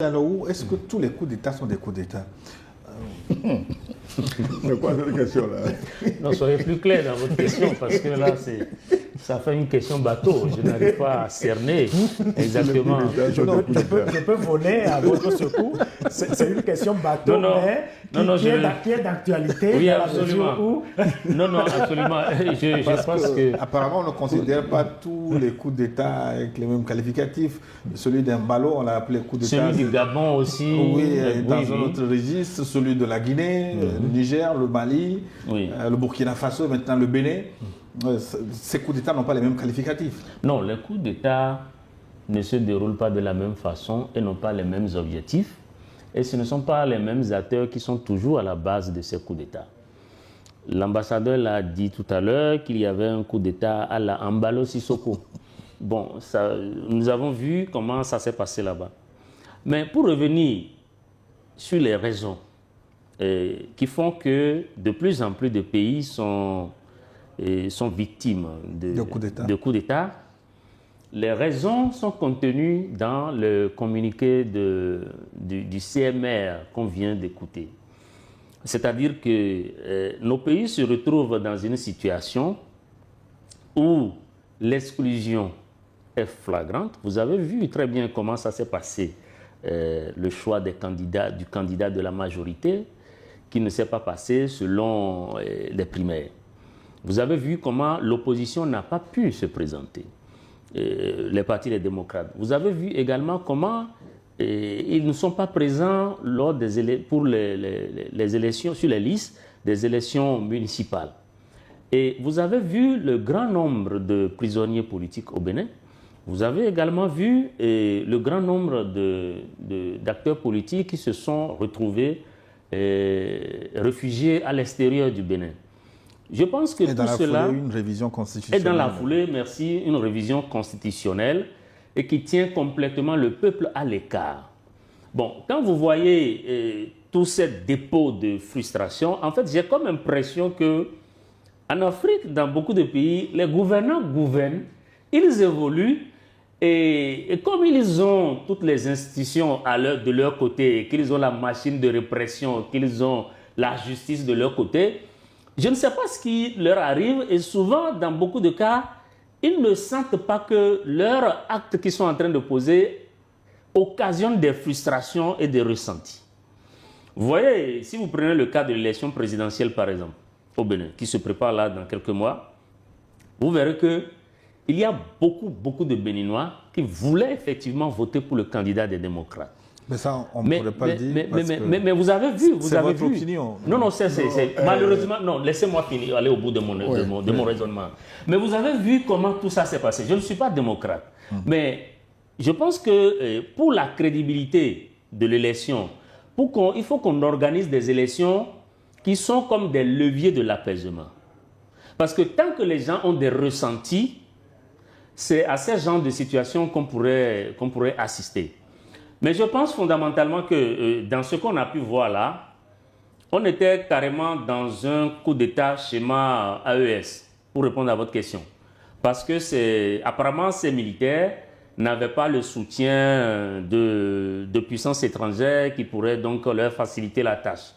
Alors, est-ce que tous les coups d'État sont des coups d'État? C'est quoi cette question-là? Non, soyez plus clair dans votre question, parce que là, ça fait une question bateau. Je n'arrive pas à cerner exactement. Je peux voler à votre secours. C'est une question bateau, qui est d'actualité. Oui, absolument. Non, absolument. Je pense que... Apparemment, on ne considère pas tous les coups d'État avec les mêmes qualificatifs. Celui d'un ballon, on l'a appelé coup d'État. Celui du Gabon aussi. Oui, dans un autre registre. Celui de la Guinée, le Niger, le Mali, le Burkina Faso, maintenant le Bénin. Ces coups d'État n'ont pas les mêmes qualificatifs. Non, les coups d'État ne se déroulent pas de la même façon et n'ont pas les mêmes objectifs. Et ce ne sont pas les mêmes acteurs qui sont toujours à la base de ces coups d'État. L'ambassadeur l'a dit tout à l'heure qu'il y avait un coup d'État à la Embalo Sissoko. Bon, nous avons vu comment ça s'est passé là-bas. Mais pour revenir sur les raisons qui font que de plus en plus de pays sont victimes de coups d'État. Les raisons sont contenues dans le communiqué du CMR qu'on vient d'écouter. C'est-à-dire que nos pays se retrouvent dans une situation où l'exclusion est flagrante. Vous avez vu très bien comment ça s'est passé, le choix du candidat de la majorité, qui ne s'est pas passé selon les primaires. Vous avez vu comment l'opposition n'a pas pu se présenter, les partis des démocrates. Vous avez vu également comment ils ne sont pas présents pour les élections, sur les listes des élections municipales. Et vous avez vu le grand nombre de prisonniers politiques au Bénin. Vous avez également vu le grand nombre d'acteurs politiques qui se sont retrouvés réfugiés à l'extérieur du Bénin. Je pense que tout cela... une révision constitutionnelle. Et dans la foulée, merci, une révision constitutionnelle et qui tient complètement le peuple à l'écart. Bon, quand vous voyez tout ce dépôt de frustration, en fait, j'ai comme impression que en Afrique, dans beaucoup de pays, les gouvernants gouvernent, ils évoluent, et comme ils ont toutes les institutions de leur côté, qu'ils ont la machine de répression, qu'ils ont la justice de leur côté, je ne sais pas ce qui leur arrive, et souvent, dans beaucoup de cas, ils ne sentent pas que leurs actes qu'ils sont en train de poser occasionnent des frustrations et des ressentis. Vous voyez, si vous prenez le cas de l'élection présidentielle, par exemple, au Bénin, qui se prépare là dans quelques mois, vous verrez qu'il y a beaucoup de Béninois qui voulaient effectivement voter pour le candidat des démocrates. Mais ça, on ne pourrait pas le dire. Mais vous avez vu, c'est votre opinion. Non, malheureusement, non, laissez-moi finir, aller au bout de mon raisonnement. Mais vous avez vu comment tout ça s'est passé. Je ne suis pas démocrate, mais je pense que pour la crédibilité de l'élection, il faut qu'on organise des élections qui sont comme des leviers de l'apaisement. Parce que tant que les gens ont des ressentis, c'est à ce genre de situation qu'on pourrait assister. Mais je pense fondamentalement que dans ce qu'on a pu voir là, on était carrément dans un coup d'État schéma AES, pour répondre à votre question. Parce que apparemment ces militaires n'avaient pas le soutien de puissances étrangères qui pourraient donc leur faciliter la tâche.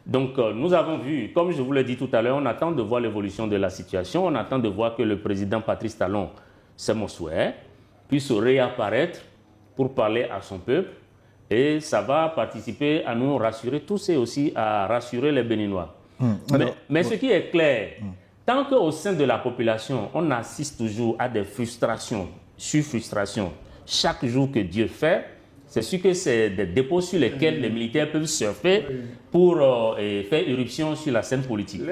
Donc nous avons vu, comme je vous l'ai dit tout à l'heure, on attend de voir l'évolution de la situation, on attend de voir que le président Patrice Talon, c'est mon souhait, puisse réapparaître pour parler à son peuple, et ça va participer à nous rassurer tous et aussi à rassurer les Béninois. Mais ce qui est clair, tant qu'au sein de la population, on assiste toujours à des frustrations, sur frustrations, chaque jour que Dieu fait, c'est sûr que c'est des dépôts sur lesquels les militaires peuvent surfer pour faire irruption sur la scène politique.